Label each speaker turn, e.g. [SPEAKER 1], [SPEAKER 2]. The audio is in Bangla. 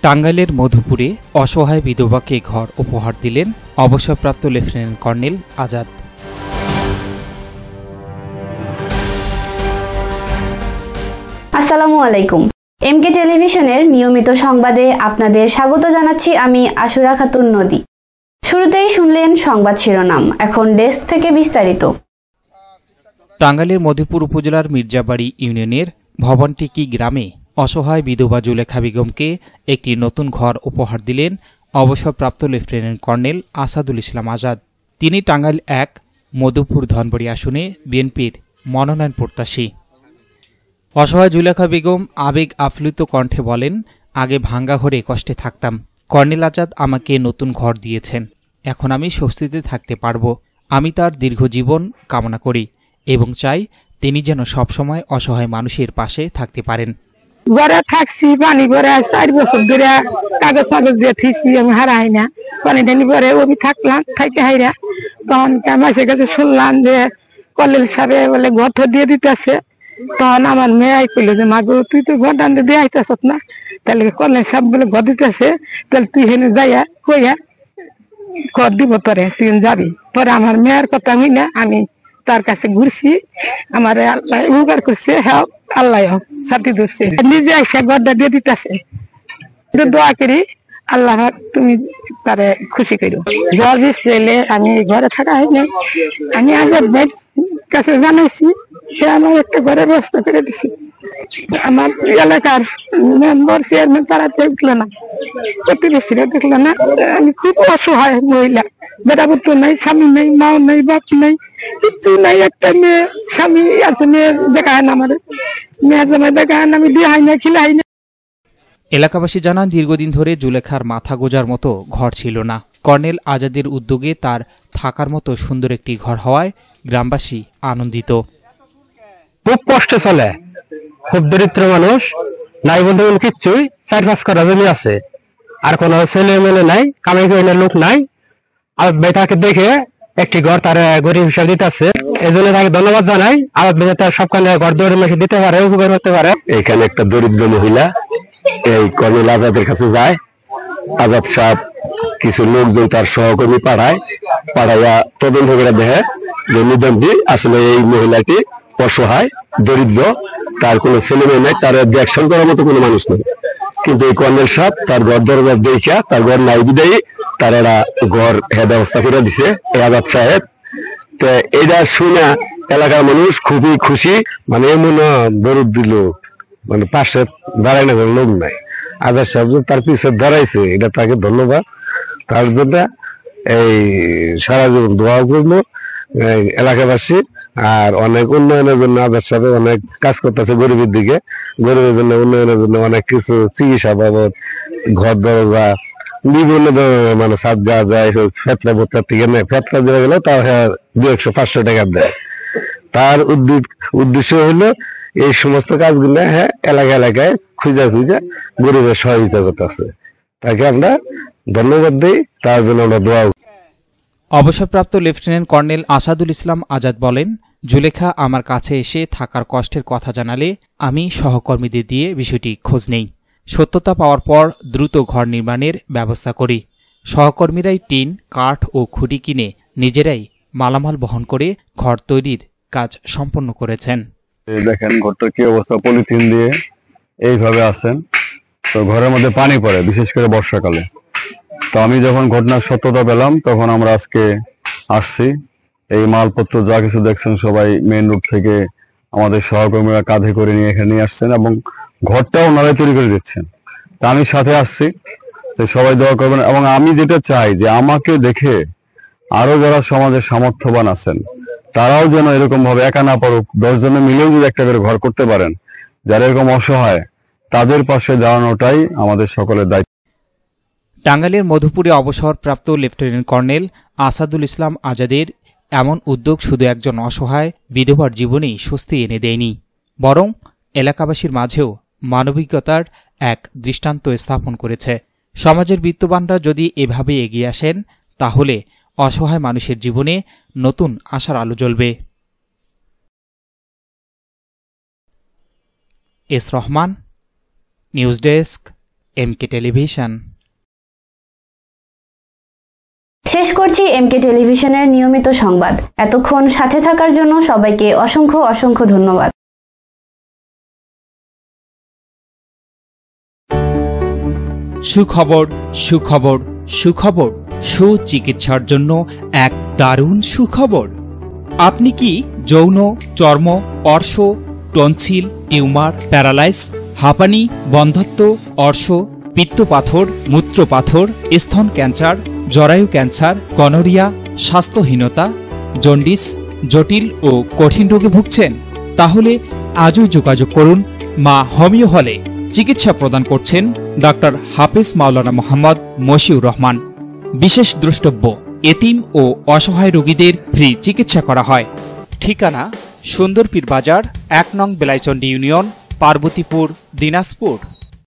[SPEAKER 1] টাঙ্গাইলের মধুপুরে অসহায় বিধবাকে ঘর উপহার দিলেন অবসরপ্রাপ্ত লেফটেন্যান্ট কর্নেল আজাদ।
[SPEAKER 2] আসসালামু আলাইকুম। এমকে টেলিভিশনের নিয়মিত সংবাদে আপনাদের স্বাগত জানাচ্ছি আমি আশুরা খাতুন নদী। শুরুতেই শুনলেন সংবাদ শিরোনাম, এখন ডেস্ক থেকে বিস্তারিত।
[SPEAKER 1] টাঙ্গাইলের মধুপুর উপজেলার মির্জাবাড়ি ইউনিয়নের ভবনটিকি গ্রামে অসহায় বিধবা জুলেখা বেগমকে একটি নতুন ঘর উপহার দিলেন অবসরপ্রাপ্ত লেফটেন্যান্ট কর্নেল আসাদুল ইসলাম আজাদ। তিনি টাঙ্গাইল ১ মধুপুর ধনবাড়ি আসনে বিএনপির মনোনয়ন প্রত্যাশী। অসহায় জুলেখা বেগম আবেগ আপ্লুত কণ্ঠে বলেন, আগে ভাঙ্গা ঘরে কষ্টে থাকতাম, কর্নেল আজাদ আমাকে নতুন ঘর দিয়েছেন, এখন আমি স্বস্তিতে থাকতে পারব। আমি তার দীর্ঘ জীবন কামনা করি এবং চাই তিনি যেন সবসময় অসহায় মানুষের পাশে থাকতে পারেন।
[SPEAKER 3] ঘরে থাকছি, পানি ভরে 4 বছর ধরে কাগজ কাগজ দিয়ে থিছি, আমি হারাই না। পানি টানি ভরে ওবি থাকলাম, থাকতে হাইরা তখন মাসের কাছে শুনলাম যে কলেজ সাহেব বলে ঘর দিয়ে দিতেছে। তখন আমার মেয়ে কইলো যে মা গো, তুই তো ঘর টানতে দিয়ে আইতেছ না, তাহলে কলেজ সাহেব বলে ঘর দিতেছে, তাহলে তুই হেনে যাইয়া কইয়া ঘর দিব তোরে, তুই যাবি। পরে আমার মেয়ের কথা হই না, আমি তার কাছে ঘুরছি, আমার আল্লাহ উপকার করছে, হ্যাঁ আল্লাহ সাথী ধরছে, নিজে এসে ঘরটা দিয়ে দিতেছে। দোয়া করি আল্লাহ তুমি তারে খুশি করো। জ্বর বৃষ্টি এলে আমি ঘরে থাকা হয়নি, আমি আজাদ ভাইয়ের কাছে জানাইছি, সে আমার একটা ঘরের ব্যবস্থা করে দিছে। আমার এলাকার মেম্বার চেয়ারম্যান তারা দেখলো না, প্রতিবেশীরা দেখলো না। আমি খুব অসহায় মহিলা, বেটা পুত্র নাই, স্বামী নেই, মাও নেই, বাপ নেই, কিচ্ছু নাই। একটা মেয়ে, স্বামী আছে, মেয়ের দেখা হয় না, আমার মেয়ের জামাই দেখা হয় না, আমি দিয়ে হয় না, খিলাই না।
[SPEAKER 1] এলাকাবাসী জানান, দীর্ঘদিন ধরে জুলেখার মাথা গোজার মতো ঘর ছিল না। কর্নেল আজাদের উদ্যোগে তার থাকার মতো সুন্দর একটি ঘর হওয়ায় গ্রামবাসী আনন্দিত।
[SPEAKER 4] খুব কষ্ট চলে, খুব দরিদ্র মানুষ, নাই বলতে কিচ্ছুই, 4-5 কাঠা জমি আছে, আর কোন ছেলে মেলে নাই, কামাই করে লোক নাই। আর বেটাকে দেখে একটি ঘর তার গরিব হিসাবে দিতে আছে, এই জন্য তাকে ধন্যবাদ জানাই। আর তার সবখানে ঘর দৌড়ে মেশে দিতে পারে, উপকার হতে পারে।
[SPEAKER 5] এখানে একটা দরিদ্র মহিলা এই কর্নেল আজাদের কাছে যায়, আজাদ সাহেব কিছু লোকজন তার সহকর্মী পাড়াইয়া তদন্ত করে দেখে যে নিদন্দি আসলে এই মহিলাটি অসহায়, দরিদ্র, তার কোনো ছেলে মেয়ে নেই, তার দেখশন করার মতো কোনো মানুষ নেই। কিন্তু এই কর্নেল সাহেব তার ঘর দরবার দেখা, তার ঘর নাই বিদায়ী তার এরা ঘর ব্যবস্থা করে দিছে এই আজাদ সাহেব। তো এটা শুনে এলাকার মানুষ খুবই খুশি। মানে এমন দরিদ্র লোক, মানে পাশে দাঁড়ায় না, কোনো লোক নাই, আজাদ সাহেব তার পিছনে দাঁড়াইছে, এটা তাকে ধন্যবাদ। তার জন্য এই সারা জীবন দোয়া করবো এলাকাবাসী। আর অনেক উন্নয়নের জন্য আজাদ সাহেব অনেক কাজ করতেছে, গরিবের দিকে, গরিবের জন্য উন্নয়নের জন্য অনেক কিছু, চিকিৎসা বাবদ, ঘর দরজা, বিভিন্ন ধরনের, মানে সাত দেওয়া যায়, ফেতরা বোতরা থেকে নেয়, ফেতরা দেওয়া গেলে তাও 200-500 টাকা দেয়। তার উদ্দেশ্য হলো এই সমস্ত কাজগুলো এলাকায় খুঁজে গরিবের সহযোগিতা করতেছে, তাকে আমরা ধন্যবাদ দিই, তার জন্য আমরা দোয়া।
[SPEAKER 1] অবসরপ্রাপ্ত লেফটেন্যান্ট কর্নেল আসাদুল ইসলাম আজাদ বলেন, জুলেখা আমার কাছে এসে থাকার কষ্টের কথা জানালে আমি সহকর্মীদের দিয়ে বিষয়টি খোঁজ নেই। সত্যতা পাওয়ার পর দ্রুত ঘর নির্মাণের ব্যবস্থা করি। সহকর্মীরাই টিন, কাঠ ও খুঁটি কিনে নিজেরাই মালামাল বহন করে ঘর তৈরির কাজ সম্পন্ন করেছেন।
[SPEAKER 5] দেখেন ঘরটা কি অবস্থা, পলিথিন দিয়ে এইভাবে আছেন। তো ঘরের মধ্যে পানি পড়ে, বিশেষ করে বর্ষাকালে। তো আমি যখন ঘটনার সত্যতা পেলাম, তখন আমরা আজকে আসছি। এই মালপত্র যা কিছু দেখছেন সবাই মেইন রোড থেকে আমাদের সহকর্মীরা কাঁধে করে নিয়ে এখানে নিয়ে আসছেন, এবং ঘরটাও ওনারাই তৈরি করে দিচ্ছেন। তা আমি সাথে আসছি, তো সবাই দোয়া করবেন। এবং আমি যেটা চাই যে আমাকে দেখে আরো যারা সমাজের সামর্থ্যবান আছেন, তারাও যেন এরকম ভাবে একা না পারুক, 10 জনে মিলেও যদি একটা করে ঘর করতে পারেন, যারা এরকম অসহায়, তাদের পাশে দাঁড়ানোটাই আমাদের সকলের দায়িত্ব।
[SPEAKER 1] টাঙ্গাইলের মধুপুরে অবসরপ্রাপ্ত লেফটেন্যান্ট কর্নেল আসাদুল ইসলাম আজাদের এমন উদ্যোগ শুধু একজন অসহায় বিধবার জীবনেই স্বস্তি এনে দেয়নি, বরং এলাকাবাসীর মাঝেও মানবিকতার এক দৃষ্টান্ত স্থাপন করেছে। সমাজের বিত্তবানরা যদি এভাবে এগিয়ে আসেন, তাহলে অসহায় মানুষের জীবনে নতুন আশার আলো জ্বলবে। S Rahman, news desk, MK television.
[SPEAKER 2] শেষ করছি এমকে টেলিভিশনের নিয়মিত সংবাদ। এতক্ষণ সাথে থাকার জন্য সবাইকে অসংখ্য অসংখ্য ধন্যবাদ।
[SPEAKER 1] সুখবর, সুখবর, সুখবর। সুচিকিৎসার জন্য এক দারুণ সুখবর। আপনি কি যৌন, চর্ম, অর্শ, টনসিল, টিউমার, প্যারালাইস, হাঁপানি, বন্ধ্যাত্ব, অর্শ, পিত্তপাথর, মূত্রপাথর, স্তন ক্যান্সার, জরায়ু ক্যান্সার, গনোরিয়া, স্বাস্থ্যহীনতা, জন্ডিস, জটিল ও কঠিন রোগে ভুগছেন? তাহলে আজই যোগাযোগ করুন মা হোমিও হলে। চিকিৎসা প্রদান করছেন ডক্টর হাফিজ মাওলানা মোহাম্মদ মশিউর রহমান। বিশেষ দ্রষ্টব্য, এতিম ও অসহায় রোগীদের ফ্রি চিকিৎসা করা হয়। ঠিকানা সুন্দরপীর বাজার, 1 নং বেলাইচন্ডী ইউনিয়ন, পার্বতীপুর, দিনাজপুর।